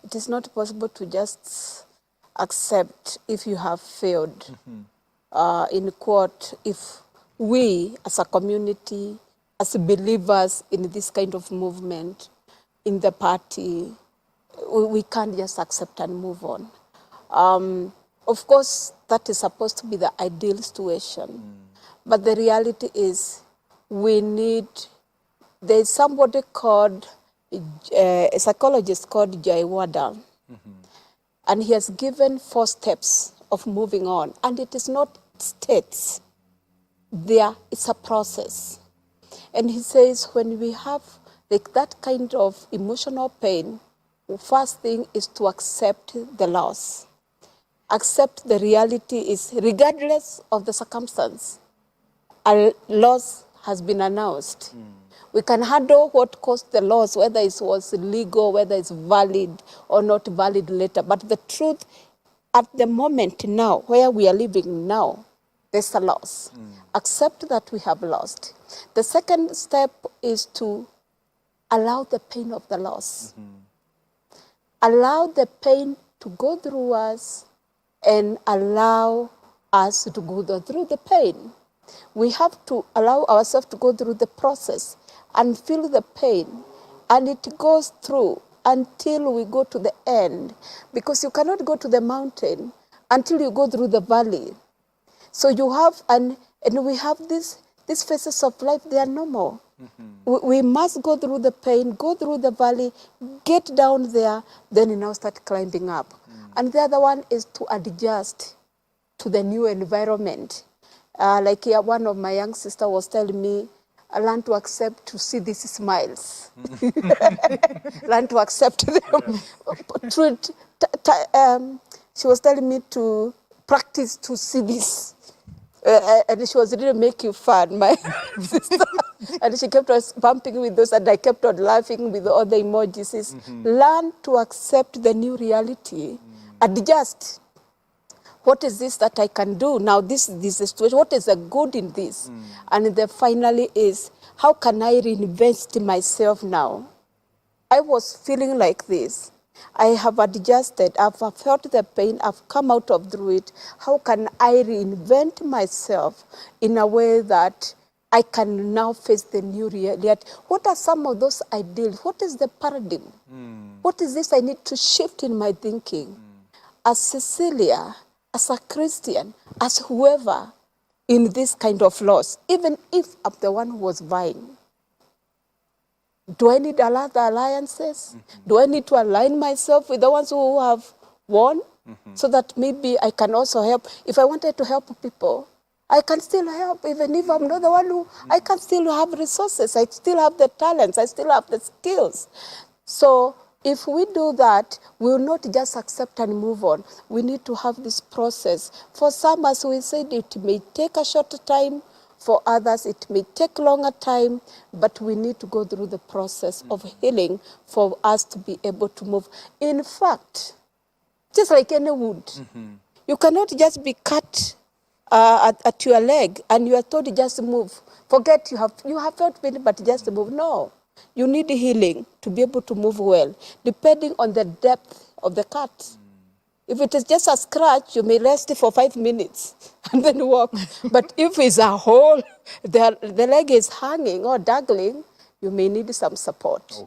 it is not possible to just accept if you have failed. In quote, if we as a community, as believers in this kind of movement, in the party, we can't just accept and move on. Of course, that is supposed to be the ideal situation. But the reality is there's somebody called, a psychologist called Joy Wardle, and he has given 4 steps of moving on. And it is not states. It's a process. And he says when we have like that kind of emotional pain, the first thing is to accept the loss. Accept the reality is, regardless of the circumstance, a loss has been announced. We can handle what caused the loss, whether it was legal, whether it's valid or not valid later. But the truth, at the moment now, where we are living now, there's a loss. Accept that we have lost. The second step is to allow the pain of the loss. Allow the pain to go through us and allow us to go through the pain. We have to allow ourselves to go through the process and feel the pain. And it goes through until we go to the end. Because you cannot go to the mountain until you go through the valley. So you have, and we have these phases of life, they are normal. We must go through the pain, go through the valley, get down there, then you now start climbing up. And the other one is to adjust to the new environment. Like one of my young sisters was telling me, I learn to accept to see these smiles. Learn to accept them. She was telling me to practice to see this. And she was really making fun, my sister. And she kept on bumping with those, and I kept on laughing with all the emojis. Learn to accept the new reality. Adjust. What is this that I can do? Now this is the situation. What is the good in this? And then finally is, how can I reinvest myself now? I was feeling like this. I have adjusted, I've felt the pain, I've come out of through it. How can I reinvent myself in a way that I can now face the new reality? What are some of those ideals? What is the paradigm? What is this I need to shift in my thinking? As Cecilia, as a Christian, as whoever in this kind of loss, even if I'm the one who was vying, do I need other alliances? Do I need to align myself with the ones who have won? So that maybe I can also help. If I wanted to help people, I can still help. Even if I'm not the one who, I can still have resources. I still have the talents. I still have the skills. So if we do that, we will not just accept and move on. We need to have this process. For some, as we said, it may take a shorter time. For others, it may take longer time, but we need to go through the process of healing for us to be able to move. In fact, just like any wound, you cannot just be cut at your leg and you are told to just move. Forget you have felt pain, but just move. No, you need healing to be able to move well, depending on the depth of the cut. If it is just a scratch, you may rest for 5 minutes and then walk. But if it's a hole, the leg is hanging or dangling, you may need some support.